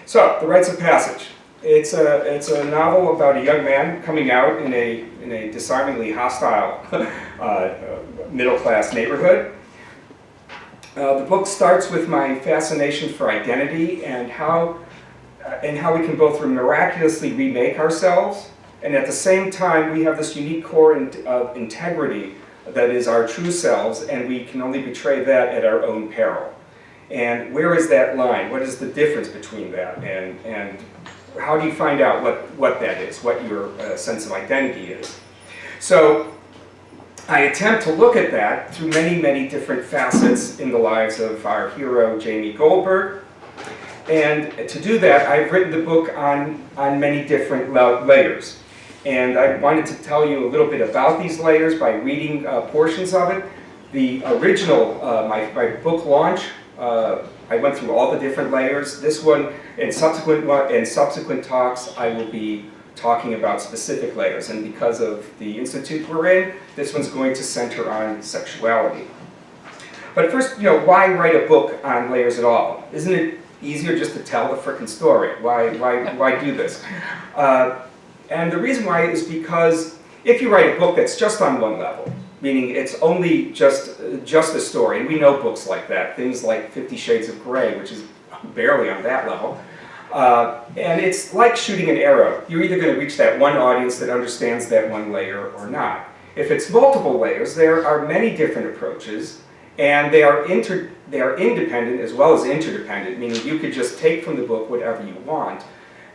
So, The Rites of Passage. It's a novel about a young man coming out in a disarmingly hostile middle-class neighborhood. The book starts with my fascination for identity and how we can both miraculously remake ourselves, and at the same time we have this unique core of integrity that is our true selves, and we can only betray that at our own peril. And where is that line? What is the difference between that? And how do you find out what that is, what your sense of identity is? So I attempt to look at that through many, many different facets in the lives of our hero, Jamie Goldberg. And to do that, I've written the book on many different layers. And I wanted to tell you a little bit about these layers by reading portions of it. The original, my book launch, I went through all the different layers. This one and subsequent talks, I will be talking about specific layers. And because of the institute we're in, this one's going to center on sexuality. But first, why write a book on layers at all? Isn't it easier just to tell the frickin' story? Why do this? And the reason why is because if you write a book that's just on one level, meaning it's only just a story, and we know books like that, things like 50 Shades of Grey, which is barely on that level, and it's like shooting an arrow. You're either going to reach that one audience that understands that one layer or not. If it's multiple layers, there are many different approaches, and they are independent as well as interdependent, meaning you could just take from the book whatever you want.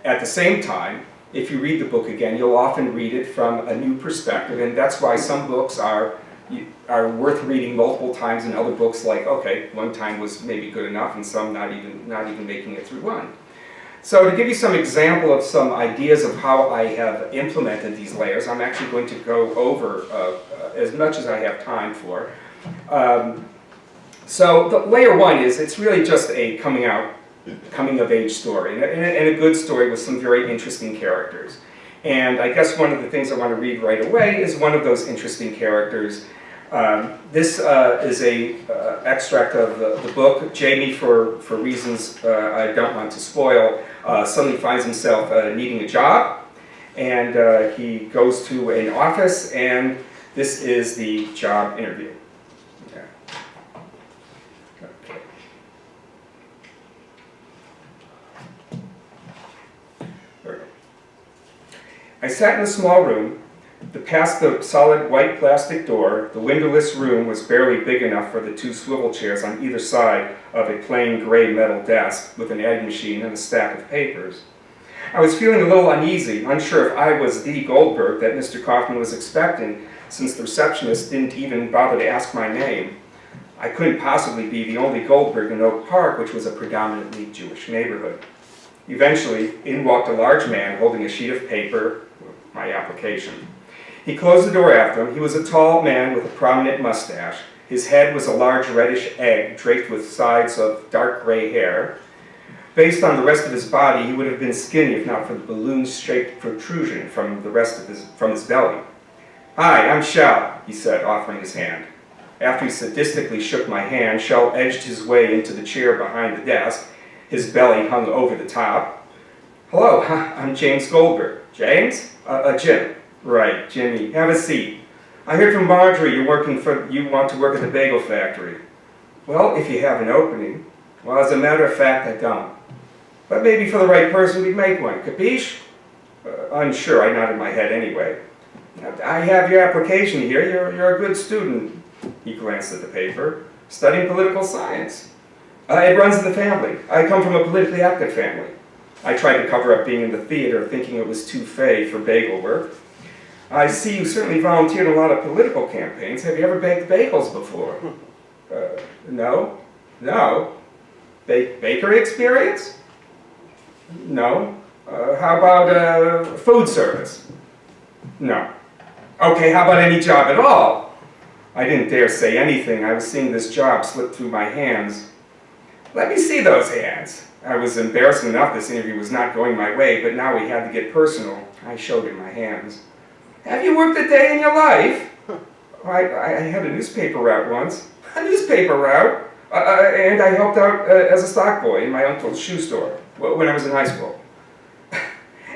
At the same time, if you read the book again, you'll often read it from a new perspective, and that's why some books are worth reading multiple times, and other books like, okay, one time was maybe good enough, and some not even making it through one. So to give you some example of some ideas of how I have implemented these layers, I'm actually going to go over as much as I have time for. So the layer one is, it's really just a coming of age story, and a good story with some very interesting characters. And I guess one of the things I want to read right away is one of those interesting characters. This is a extract of the book. Jamie, for reasons I don't want to spoil, suddenly finds himself needing a job, and he goes to an office, and this is the job interview. I sat in a small room. Past the solid white plastic door, the windowless room was barely big enough for the two swivel chairs on either side of a plain gray metal desk with an adding machine and a stack of papers. I was feeling a little uneasy, unsure if I was the Goldberg that Mr. Kaufman was expecting, since the receptionist didn't even bother to ask my name. I couldn't possibly be the only Goldberg in Oak Park, which was a predominantly Jewish neighborhood. Eventually, in walked a large man holding a sheet of paper, my application. He closed the door after him. He was a tall man with a prominent mustache. His head was a large reddish egg draped with sides of dark gray hair. Based on the rest of his body, he would have been skinny if not for the balloon-shaped protrusion from his belly. "Hi, I'm Shell," he said, offering his hand. After he sadistically shook my hand, Shell edged his way into the chair behind the desk. His belly hung over the top. "Hello, I'm James Goldberg." "James?" Jim." "Right, Jimmy. Have a seat. I heard from Marjorie you want to work at the bagel factory." "Well, if you have an opening." "Well, as a matter of fact, I don't. But maybe for the right person we'd make one. Capiche?" Unsure, I nodded my head anyway. "I have your application here. You're a good student." He glanced at the paper. "Studying political science." It runs in the family. I come from a politically active family." I tried to cover up being in the theater, thinking it was too fey for bagel work. "I see you certainly volunteered in a lot of political campaigns. Have you ever baked bagels before?" No. "No? Bakery experience?" "No." How about food service?" "No." "Okay, how about any job at all?" I didn't dare say anything. I was seeing this job slip through my hands. "Let me see those hands." I was embarrassed enough this interview was not going my way, but now we had to get personal. I showed him my hands. "Have you worked a day in your life?" I had a newspaper route once." "A newspaper route?" And I helped out as a stock boy in my uncle's shoe store." when I was in high school.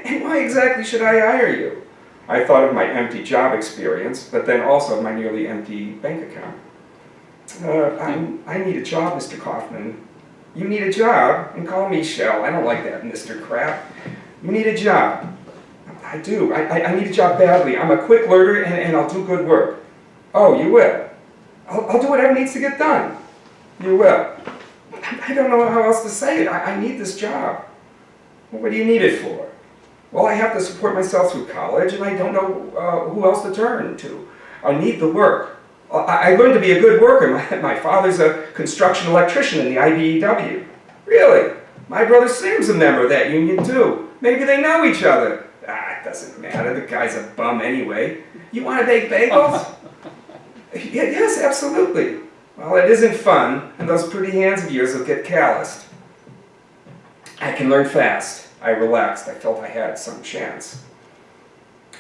And why exactly should I hire you? I thought of my empty job experience, but then also my nearly empty bank account. I need a job, Mr. Kaufman. You need a job? And call me Shell. I don't like that, Mr. Crap. You need a job. I do. I need a job badly. I'm a quick learner and I'll do good work. Oh, you will? I'll do whatever needs to get done. You will. I don't know how else to say it. I need this job. Well, what do you need it for? Well, I have to support myself through college and I don't know who else to turn to. I need the work. I learned to be a good worker. My father's a construction electrician in the IBEW. Really? My brother Sam's a member of that union too. Maybe they know each other. It doesn't matter. The guy's a bum anyway. You want to bake bagels? Yes, absolutely. Well, it isn't fun, and those pretty hands of yours will get calloused. I can learn fast. I relaxed. I felt I had some chance.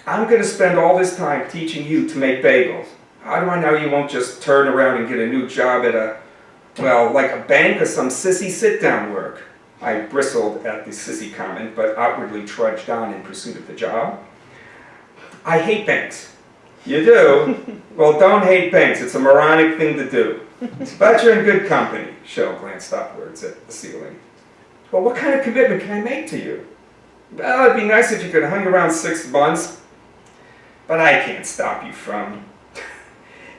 I'm going to spend all this time teaching you to make bagels. How do I know you won't just turn around and get a new job at like a bank or some sissy sit-down work? I bristled at the sissy comment, but outwardly trudged on in pursuit of the job. I hate banks. You do? Well, don't hate banks. It's a moronic thing to do. But you're in good company. Shell glanced upwards at the ceiling. Well, what kind of commitment can I make to you? Well, it'd be nice if you could hang around 6 months. But I can't stop you from...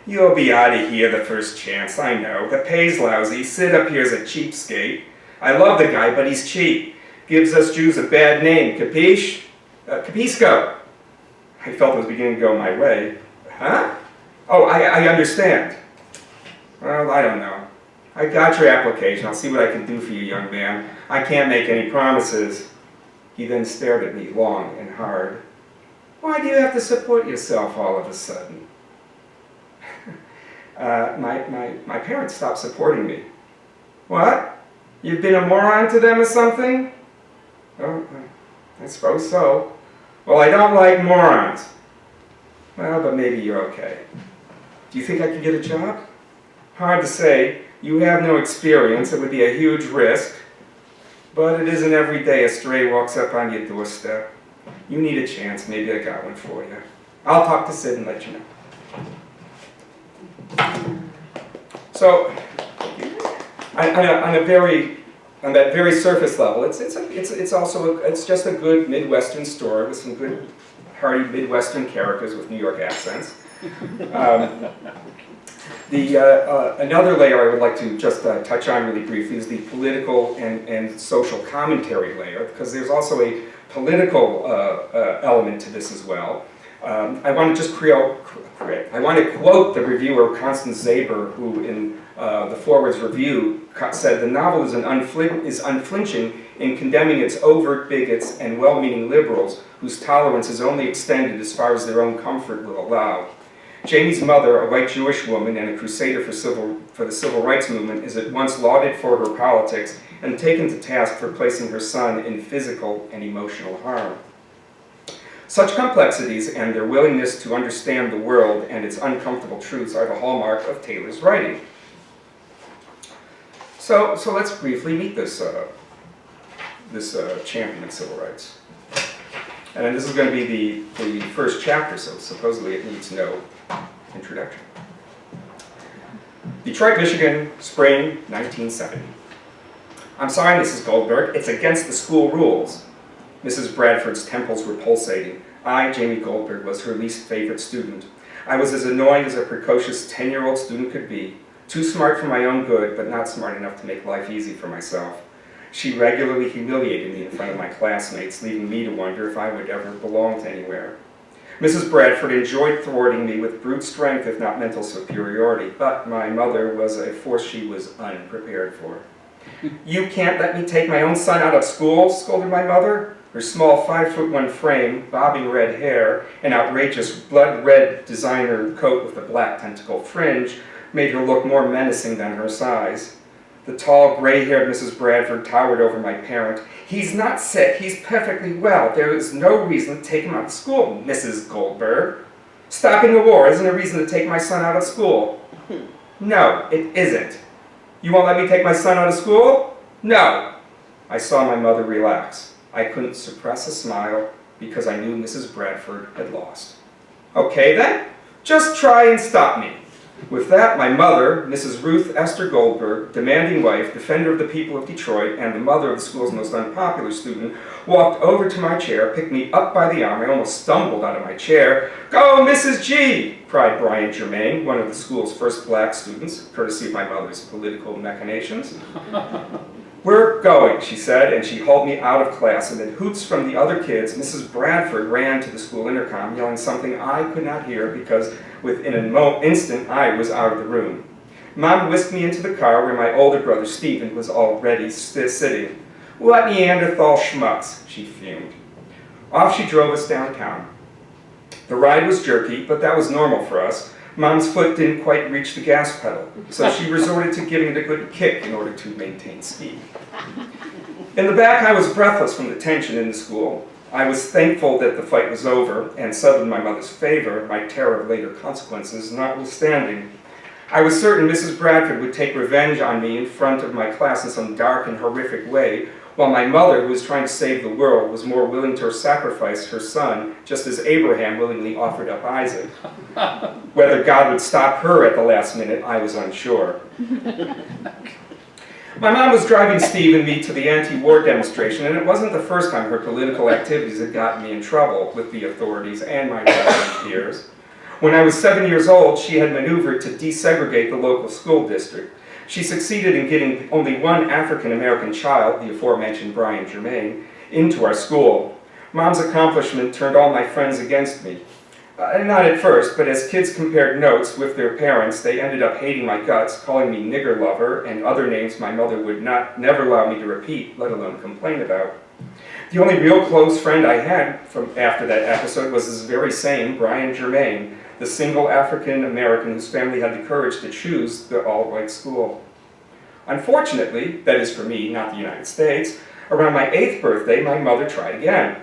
You'll be out of here the first chance, I know. The pay's lousy. Sid up here's a cheapskate. I love the guy, but he's cheap. Gives us Jews a bad name. Capiche? Capisco. I felt it was beginning to go my way. Huh? Oh, I understand. Well, I don't know. I got your application. I'll see what I can do for you, young man. I can't make any promises. He then stared at me long and hard. Why do you have to support yourself all of a sudden? My parents stopped supporting me. What? You've been a moron to them or something? Oh, I suppose so. Well, I don't like morons. Well, but maybe you're okay. Do you think I can get a job? Hard to say. You have no experience. It would be a huge risk. But it isn't every day a stray walks up on your doorstep. You need a chance. Maybe I got one for you. I'll talk to Sid and let you know. So, on that very surface level, it's just a good Midwestern story with some good hearty Midwestern characters with New York accents. Another layer I would like to just touch on really briefly is the political and social commentary layer, because there's also a political element to this as well. I want to just I want to quote the reviewer Constance Zaber, who in the Forward's review said the novel is unflinching in condemning its overt bigots and well-meaning liberals whose tolerance is only extended as far as their own comfort will allow. Jamie's mother, a white Jewish woman and a crusader for the civil rights movement, is at once lauded for her politics and taken to task for placing her son in physical and emotional harm. Such complexities and their willingness to understand the world and its uncomfortable truths are the hallmark of Taylor's writing. So let's briefly meet this champion of civil rights. And this is going to be the first chapter, so supposedly it needs no introduction. Detroit, Michigan, spring 1970. I'm sorry, Mrs. Goldberg, it's against the school rules. Mrs. Bradford's temples were pulsating. I, Jamie Goldberg, was her least favorite student. I was as annoying as a precocious 10-year-old student could be. Too smart for my own good, but not smart enough to make life easy for myself. She regularly humiliated me in front of my classmates, leaving me to wonder if I would ever belong to anywhere. Mrs. Bradford enjoyed thwarting me with brute strength, if not mental superiority, but my mother was a force she was unprepared for. You can't let me take my own son out of school, scolded my mother. Her small 5'1" frame, bobbing red hair, and outrageous blood-red designer coat with a black tentacle fringe made her look more menacing than her size. The tall, gray-haired Mrs. Bradford towered over my parent. He's not sick. He's perfectly well. There is no reason to take him out of school, Mrs. Goldberg. Stopping a war isn't a reason to take my son out of school. No, it isn't. You won't let me take my son out of school? No. I saw my mother relax. I couldn't suppress a smile because I knew Mrs. Bradford had lost. Okay then, just try and stop me. With that, my mother, Mrs. Ruth Esther Goldberg, demanding wife, defender of the people of Detroit, and the mother of the school's most unpopular student, walked over to my chair, picked me up by the arm. I almost stumbled out of my chair. "Go, Mrs. G!" cried Brian Germain, one of the school's first black students, courtesy of my mother's political machinations. "We're going," she said, and she hauled me out of class. Amid hoots from the other kids, Mrs. Bradford ran to the school intercom, yelling something I could not hear because within an instant I was out of the room. Mom whisked me into the car where my older brother Stephen was already sitting. "What Neanderthal schmucks," she fumed. Off she drove us downtown. The ride was jerky, but that was normal for us. Mom's foot didn't quite reach the gas pedal, so she resorted to giving it a good kick in order to maintain speed. In the back, I was breathless from the tension in the school. I was thankful that the fight was over and settled in my mother's favor, my terror of later consequences notwithstanding. I was certain Mrs. Bradford would take revenge on me in front of my class in some dark and horrific way, while my mother, who was trying to save the world, was more willing to sacrifice her son, just as Abraham willingly offered up Isaac. Whether God would stop her at the last minute, I was unsure. My mom was driving Steve and me to the anti-war demonstration, and it wasn't the first time her political activities had gotten me in trouble with the authorities and my peers. When I was 7 years old, she had maneuvered to desegregate the local school district. She succeeded in getting only one African-American child, the aforementioned Brian Germain, into our school. Mom's accomplishment turned all my friends against me. Not at first, but as kids compared notes with their parents, they ended up hating my guts, calling me nigger lover, and other names my mother would never allow me to repeat, let alone complain about. The only real close friend I had from after that episode was this very same Brian Germain, the single African-American whose family had the courage to choose the all-white school. Unfortunately, that is for me, not the United States, around my 8th birthday, my mother tried again.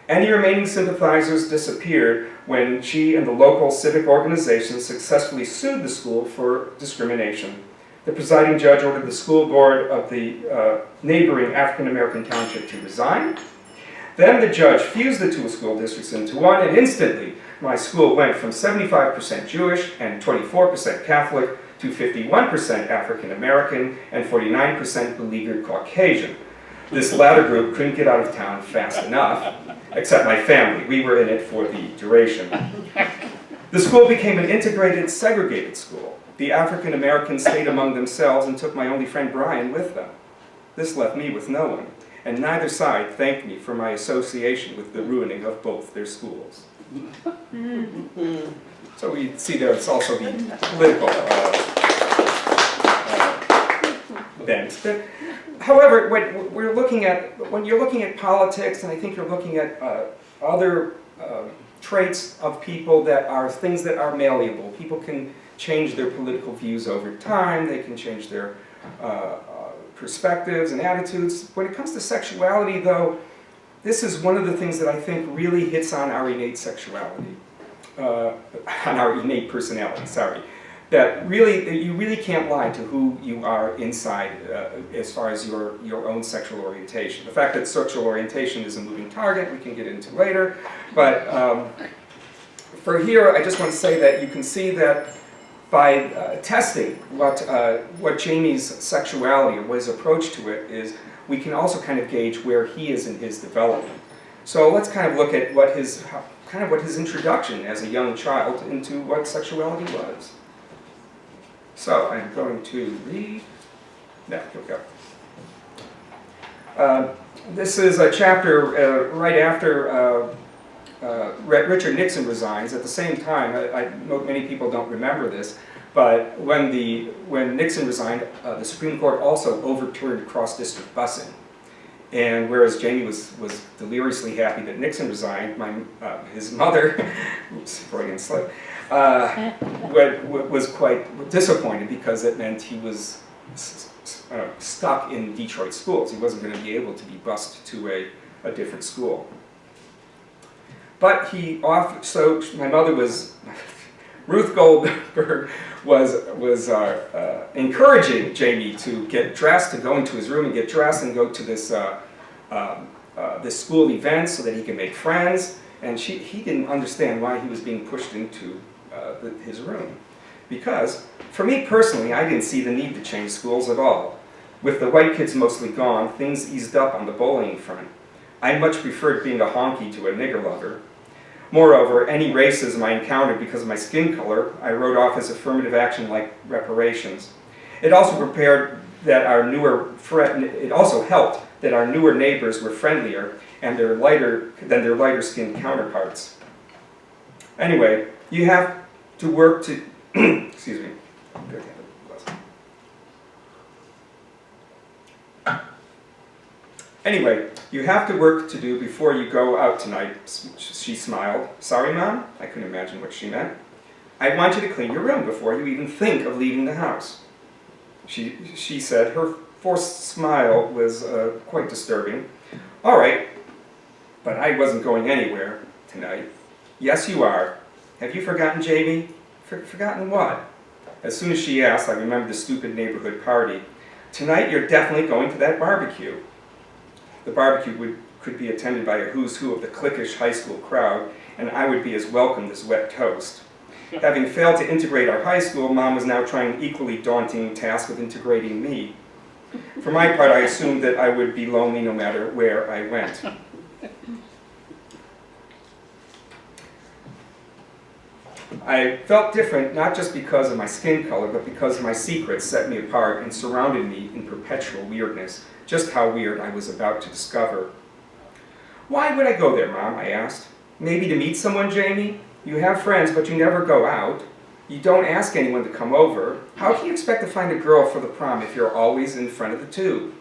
Any remaining sympathizers disappeared when she and the local civic organization successfully sued the school for discrimination. The presiding judge ordered the school board of the neighboring African-American township to resign. Then the judge fused the two school districts into one, and instantly my school went from 75% Jewish and 24% Catholic to 51% African-American and 49% beleaguered Caucasian. This latter group couldn't get out of town fast enough, except my family. We were in it for the duration. The school became an integrated, segregated school. The African-Americans stayed among themselves and took my only friend Brian with them. This left me with no one, and neither side thanked me for my association with the ruining of both their schools. So we see there it's also the political bent. However, when you're looking at politics, and I think you're looking at other traits of people that are things that are malleable. People can change their political views over time. They can change their perspectives and attitudes. When it comes to sexuality, though, this is one of the things that I think really hits on our innate sexuality, on our innate personality, sorry. That really, you really can't lie to who you are inside as far as your own sexual orientation. The fact that sexual orientation is a moving target, we can get into later. But for here, I just want to say that you can see that by testing what Jamie's sexuality or his approach to it is, we can also kind of gauge where he is in his development. So let's kind of look at what his introduction as a young child into what sexuality was. So I'm going to read. No, here we go. This is a chapter right after Richard Nixon resigns. At the same time, I know many people don't remember this, but when Nixon resigned, the Supreme Court also overturned cross-district busing. And whereas Jamie was deliriously happy that Nixon resigned, his mother, oops, Freudian slip, was quite disappointed because it meant he was stuck in Detroit schools. He wasn't going to be able to be bused to a different school. But so my mother was Ruth Goldberg was encouraging Jamie to get dressed, to go into his room and get dressed and go to this school event so that he could make friends. And he didn't understand why he was being pushed into his room. Because, for me personally, I didn't see the need to change schools at all. With the white kids mostly gone, things eased up on the bullying front. I much preferred being a honky to a nigger lover. Moreover, any racism I encountered because of my skin color, I wrote off as affirmative action like reparations. It also helped that our newer neighbors were friendlier and their lighter skinned counterparts. Anyway, you have to work to excuse me. Anyway, you have to work to do before you go out tonight, she smiled. Sorry, Mom? I couldn't imagine what she meant. I want you to clean your room before you even think of leaving the house. She said. Her forced smile was quite disturbing. All right, but I wasn't going anywhere tonight. Yes, you are. Have you forgotten, Jamie? Forgotten what? As soon as she asked, I remembered the stupid neighborhood party. Tonight, you're definitely going to that barbecue. The barbecue could be attended by a who's who of the cliquish high school crowd, and I would be as welcomed as wet toast. Having failed to integrate our high school, Mom was now trying an equally daunting task of integrating me. For my part, I assumed that I would be lonely no matter where I went. I felt different not just because of my skin color, but because my secrets set me apart and surrounded me in perpetual weirdness, just how weird I was about to discover. Why would I go there, Mom? I asked. Maybe to meet someone, Jamie? You have friends, but you never go out. You don't ask anyone to come over. How can you expect to find a girl for the prom if you're always in front of the tube?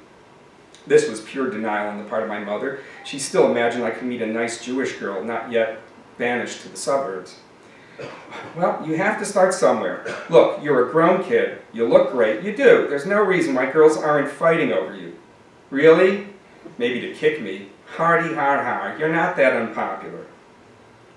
This was pure denial on the part of my mother. She still imagined I could meet a nice Jewish girl, not yet banished to the suburbs. Well, you have to start somewhere. Look, you're a grown kid. You look great. You do. There's no reason why girls aren't fighting over you. Really? Maybe to kick me. Hardy har har. You're not that unpopular.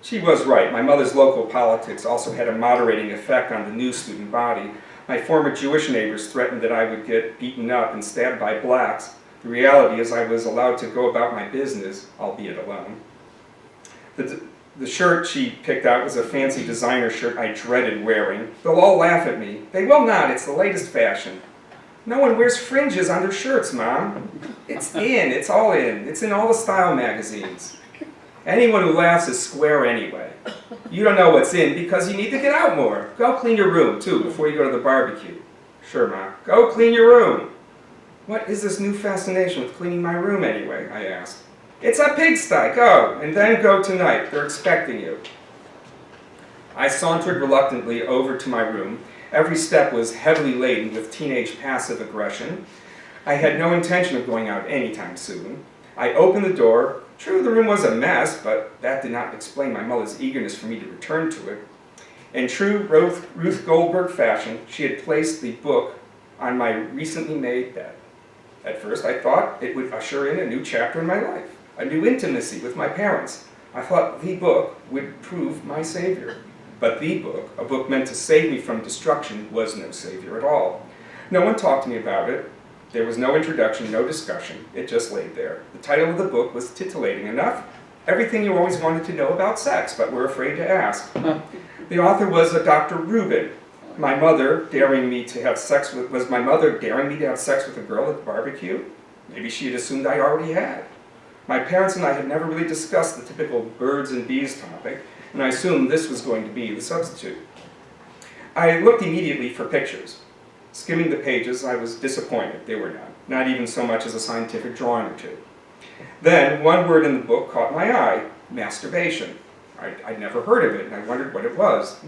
She was right. My mother's local politics also had a moderating effect on the new student body. My former Jewish neighbors threatened that I would get beaten up and stabbed by blacks. The reality is I was allowed to go about my business, albeit alone. The shirt she picked out was a fancy designer shirt I dreaded wearing. They'll all laugh at me. They will not. It's the latest fashion. No one wears fringes on their shirts, Mom. It's in. It's all in. It's in all the style magazines. Anyone who laughs is square anyway. You don't know what's in because you need to get out more. Go clean your room, too, before you go to the barbecue. Sure, Mom. Go clean your room. What is this new fascination with cleaning my room anyway? I asked. It's a pigsty. Go, and then go tonight. They're expecting you. I sauntered reluctantly over to my room. Every step was heavily laden with teenage passive aggression. I had no intention of going out anytime soon. I opened the door. True, the room was a mess, but that did not explain my mother's eagerness for me to return to it. In true Ruth Goldberg fashion, she had placed the book on my recently made bed. At first, I thought it would usher in a new chapter in my life, a new intimacy with my parents. I thought the book would prove my savior. But the book, a book meant to save me from destruction, was no savior at all. No one talked to me about it. There was no introduction, no discussion. It just laid there. The title of the book was titillating enough. Everything you always wanted to know about sex, but were afraid to ask. The author was a Dr. Rubin. Was my mother daring me to have sex with a girl at the barbecue? Maybe she had assumed I already had. My parents and I had never really discussed the typical birds and bees topic, and I assumed this was going to be the substitute. I looked immediately for pictures. Skimming the pages, I was disappointed. They were not even so much as a scientific drawing or two. Then, one word in the book caught my eye, masturbation. I'd never heard of it, and I wondered what it was.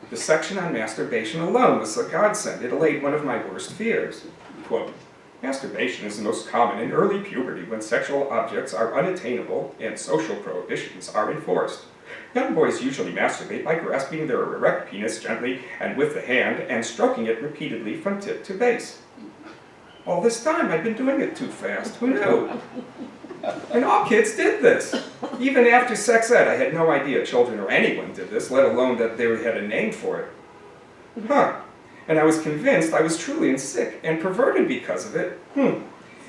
The section on masturbation alone was a godsend. It allayed one of my worst fears. Quote, masturbation is the most common in early puberty when sexual objects are unattainable and social prohibitions are enforced. Young boys usually masturbate by grasping their erect penis gently and with the hand and stroking it repeatedly from tip to base. All this time I'd been doing it too fast. Who knew? And all kids did this. Even after sex ed, I had no idea children or anyone did this, let alone that they had a name for it. Huh. And I was convinced I was truly sick and perverted because of it.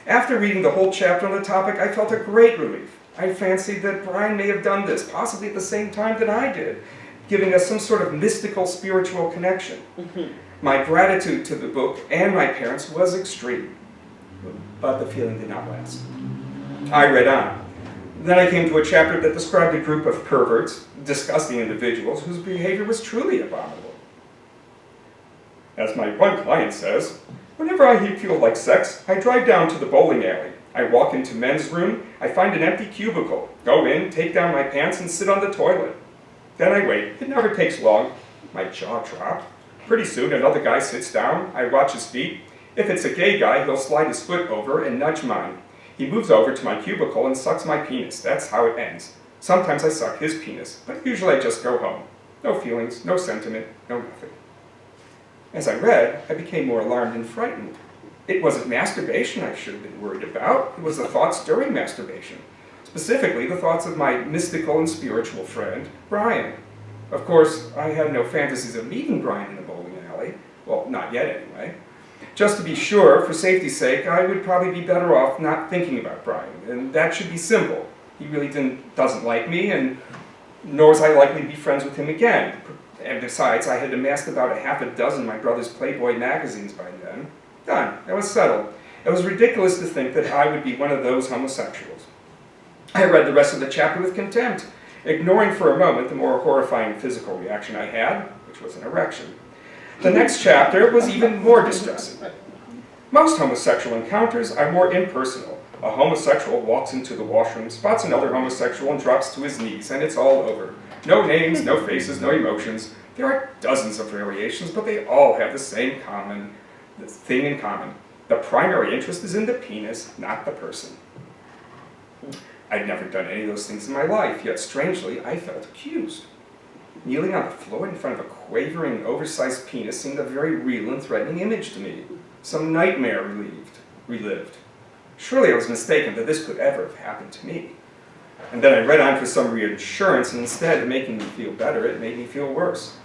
After reading the whole chapter on the topic, I felt a great relief. I fancied that Brian may have done this, possibly at the same time that I did, giving us some sort of mystical, spiritual connection. My gratitude to the book and my parents was extreme, but the feeling did not last. I read on. Then I came to a chapter that described a group of perverts, disgusting individuals, whose behavior was truly abominable. As my one client says, whenever I feel like sex, I drive down to the bowling alley. I walk into men's room, I find an empty cubicle, go in, take down my pants, and sit on the toilet. Then I wait. It never takes long. My jaw dropped. Pretty soon, another guy sits down. I watch his feet. If it's a gay guy, he'll slide his foot over and nudge mine. He moves over to my cubicle and sucks my penis. That's how it ends. Sometimes I suck his penis, but usually I just go home. No feelings, no sentiment, no nothing. As I read, I became more alarmed and frightened. It wasn't masturbation I should have been worried about. It was the thoughts during masturbation. Specifically, the thoughts of my mystical and spiritual friend, Brian. Of course, I had no fantasies of meeting Brian in a bowling alley. Well, not yet anyway. Just to be sure, for safety's sake, I would probably be better off not thinking about Brian, and that should be simple. He really doesn't like me, and nor is I likely to be friends with him again. And besides, I had amassed about a half a dozen of my brother's Playboy magazines by then. Done. That was settled. It was ridiculous to think that I would be one of those homosexuals. I read the rest of the chapter with contempt, ignoring for a moment the more horrifying physical reaction I had, which was an erection. The next chapter was even more distressing. Most homosexual encounters are more impersonal. A homosexual walks into the washroom, spots another homosexual, and drops to his knees, and it's all over. No names, no faces, no emotions. There are dozens of variations, but they all have the same thing in common. The primary interest is in the penis, not the person. I'd never done any of those things in my life, yet strangely, I felt accused. Kneeling on the floor in front of a quavering, oversized penis seemed a very real and threatening image to me. Some nightmare relived. Surely I was mistaken that this could ever have happened to me. And then I read on for some reassurance, and instead of making me feel better, it made me feel worse.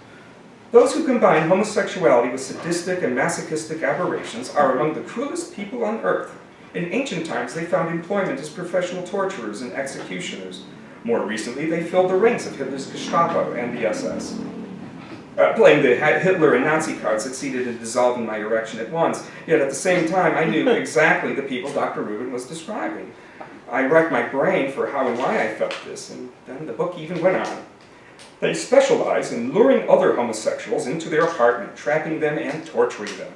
Those who combine homosexuality with sadistic and masochistic aberrations are among the cruelest people on earth. In ancient times, they found employment as professional torturers and executioners. More recently, they filled the ranks of Hitler's Gestapo and the SS. Playing the Hitler and Nazi card succeeded in dissolving my erection at once, yet at the same time, I knew exactly the people Dr. Rubin was describing. I racked my brain for how and why I felt this, and then the book even went on. They specialize in luring other homosexuals into their apartment, trapping them and torturing them.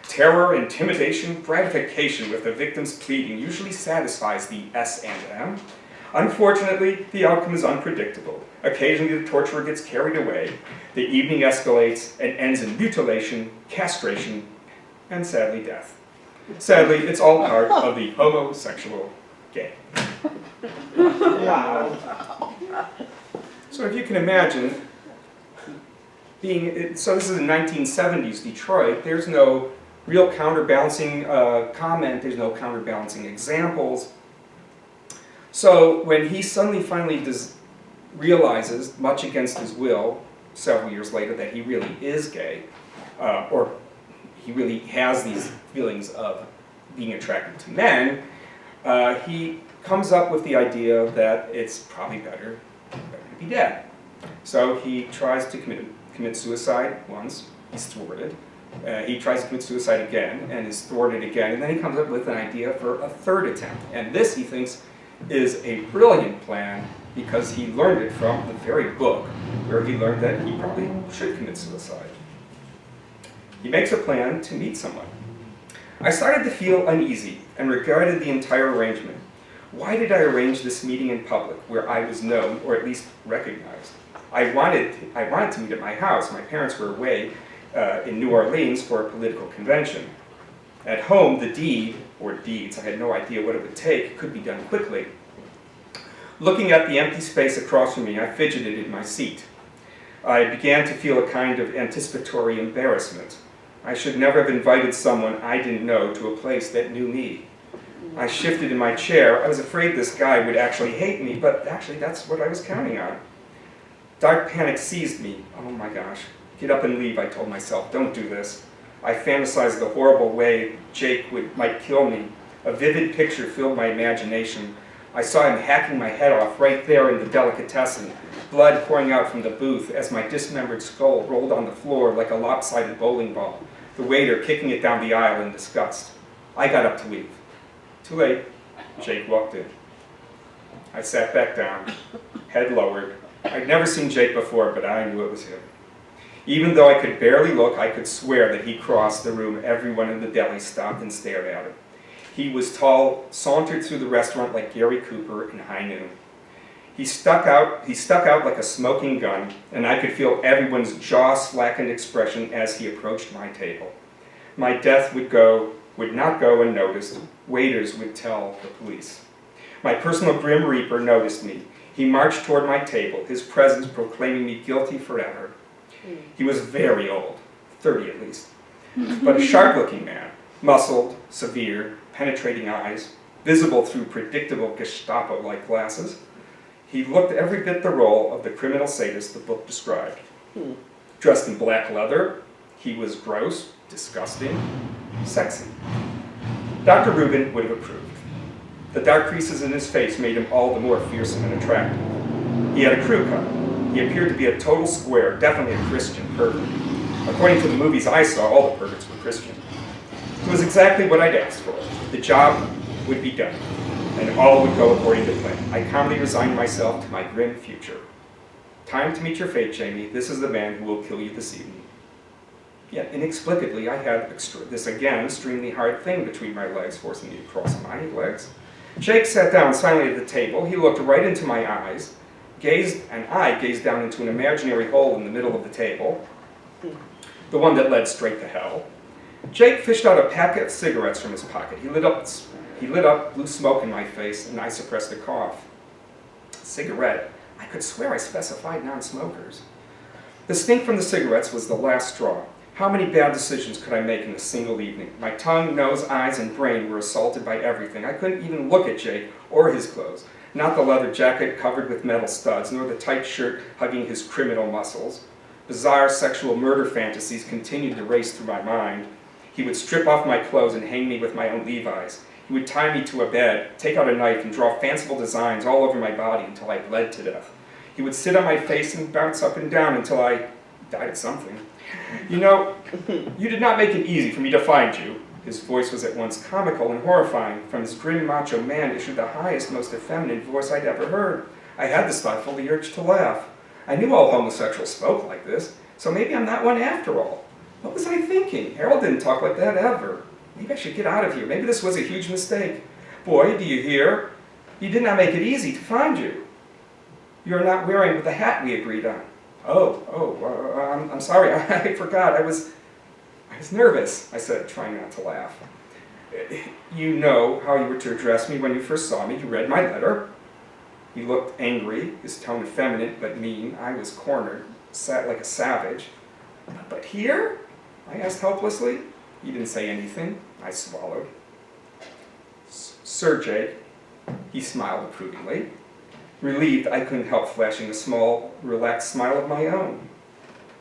Terror, intimidation, gratification with the victim's pleading usually satisfies the S&M. Unfortunately, the outcome is unpredictable. Occasionally, the torturer gets carried away. The evening escalates and ends in mutilation, castration, and sadly, death. Sadly, it's all part of the homosexual game. Wow. So if you can imagine, so this is in 1970s Detroit, there's no real counterbalancing comment, there's no counterbalancing examples. So when he suddenly finally realizes, much against his will, several years later, that he really is gay, or he really has these feelings of being attracted to men, he comes up with the idea that it's probably better to be dead. So he tries to commit suicide once, he's thwarted. He tries to commit suicide again and is thwarted again, and then he comes up with an idea for a third attempt. And this, he thinks, is a brilliant plan because he learned it from the very book where he learned that he probably should commit suicide. He makes a plan to meet someone. I started to feel uneasy and regarded the entire arrangement. Why did I arrange this meeting in public where I was known or at least recognized? I wanted to meet at my house. My parents were away in New Orleans for a political convention. At home, the deed, or deeds, I had no idea what it would take, could be done quickly. Looking at the empty space across from me, I fidgeted in my seat. I began to feel a kind of anticipatory embarrassment. I should never have invited someone I didn't know to a place that knew me. I shifted in my chair. I was afraid this guy would actually hate me, but actually that's what I was counting on. Dark panic seized me. Oh my gosh. Get up and leave, I told myself. Don't do this. I fantasized the horrible way Jake might kill me. A vivid picture filled my imagination. I saw him hacking my head off right there in the delicatessen, blood pouring out from the booth as my dismembered skull rolled on the floor like a lopsided bowling ball, the waiter kicking it down the aisle in disgust. I got up to leave. Too late. Jake walked in. I sat back down, head lowered. I'd never seen Jake before, but I knew it was him. Even though I could barely look, I could swear that he crossed the room. Everyone in the deli stopped and stared at him. He was tall, sauntered through the restaurant like Gary Cooper in High Noon. He stuck out like a smoking gun, and I could feel everyone's jaw-slackened expression as he approached my table. My death would not go unnoticed. Waiters would tell the police. My personal Grim Reaper noticed me. He marched toward my table, his presence proclaiming me guilty forever. He was very old, 30 at least, but a sharp-looking man, muscled, severe, penetrating eyes, visible through predictable Gestapo-like glasses. He looked every bit the role of the criminal sadist the book described. Dressed in black leather, he was gross, disgusting, sexy. Dr. Rubin would have approved. The dark creases in his face made him all the more fearsome and attractive. He had a crew cut. He appeared to be a total square, definitely a Christian pervert. According to the movies I saw, all the perverts were Christian. It was exactly what I'd asked for. The job would be done, and all would go according to plan. I calmly resigned myself to my grim future. Time to meet your fate, Jamie. This is the man who will kill you this evening. Yet, inexplicably, I had this again extremely hard thing between my legs, forcing me to cross my legs. Jake sat down silently at the table. He looked right into my eyes, I gazed down into an imaginary hole in the middle of the table, the one that led straight to hell. Jake fished out a packet of cigarettes from his pocket. He lit up, blew smoke in my face, and I suppressed a cough. Cigarette? I could swear I specified non-smokers. The stink from the cigarettes was the last straw. How many bad decisions could I make in a single evening? My tongue, nose, eyes, and brain were assaulted by everything. I couldn't even look at Jake or his clothes. Not the leather jacket covered with metal studs, nor the tight shirt hugging his criminal muscles. Bizarre sexual murder fantasies continued to race through my mind. He would strip off my clothes and hang me with my own Levi's. He would tie me to a bed, take out a knife, and draw fanciful designs all over my body until I bled to death. He would sit on my face and bounce up and down until I died of something. You know, you did not make it easy for me to find you. His voice was at once comical and horrifying. From his grim macho man issued the highest, most effeminate voice I'd ever heard. I had the stifled urge to laugh. I knew all homosexuals spoke like this, so maybe I'm not one after all. What was I thinking? Harold didn't talk like that ever. Maybe I should get out of here. Maybe this was a huge mistake. Boy, do you hear? He did not make it easy to find you. You're not wearing the hat we agreed on. I'm sorry, I forgot. I was nervous, I said, trying not to laugh. You know how you were to address me when you first saw me. You read my letter. He looked angry, his tone effeminate but mean. I was cornered, sat like a savage. But here? I asked helplessly. He didn't say anything. I swallowed. Sir Jake, he smiled approvingly. Relieved, I couldn't help flashing a small, relaxed smile of my own.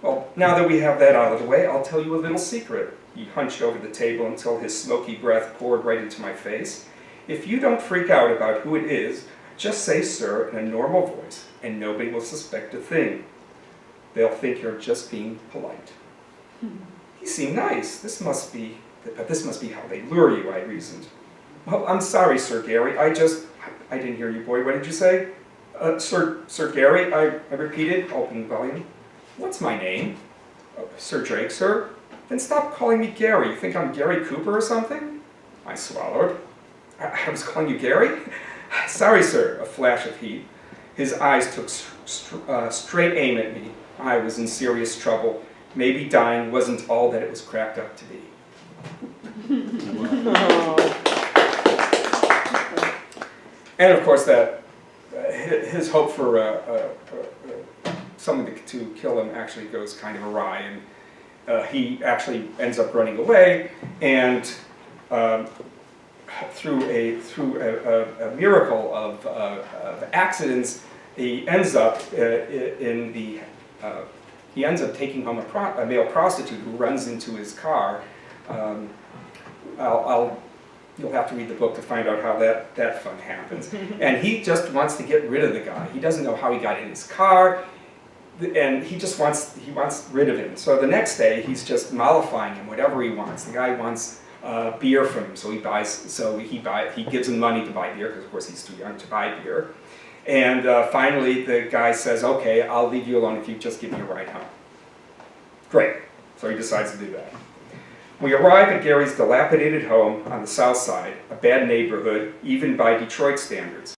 Well, now that we have that out of the way, I'll tell you a little secret. He hunched over the table until his smoky breath poured right into my face. If you don't freak out about who it is, just say sir in a normal voice, and nobody will suspect a thing. They'll think you're just being polite. He seemed nice. This must be how they lure you, I reasoned. Well, I'm sorry, Sir Gary. I didn't hear you, boy. What did you say? Sir Gary, I repeated, opening the volume. What's my name? Sir Drake, sir? Then stop calling me Gary. You think I'm Gary Cooper or something? I swallowed. I was calling you Gary? Sorry, sir. A flash of heat. His eyes took straight aim at me. I was in serious trouble. Maybe dying wasn't all that it was cracked up to be. And of course, that his hope for someone to kill him actually goes kind of awry, and he actually ends up running away. And through a miracle of accidents, he ends up he ends up taking home a male prostitute who runs into his car. You'll have to read the book to find out how that fun happens. And he just wants to get rid of the guy. He doesn't know how he got in his car, and he wants rid of him. So the next day, he's just mollifying him, whatever he wants. The guy wants beer from him, so he gives him money to buy beer, because of course he's too young to buy beer. And finally, the guy says, "Okay, I'll leave you alone if you just give me a ride home." Great. So he decides to do that. We arrive at Gary's dilapidated home on the south side, a bad neighborhood, even by Detroit standards.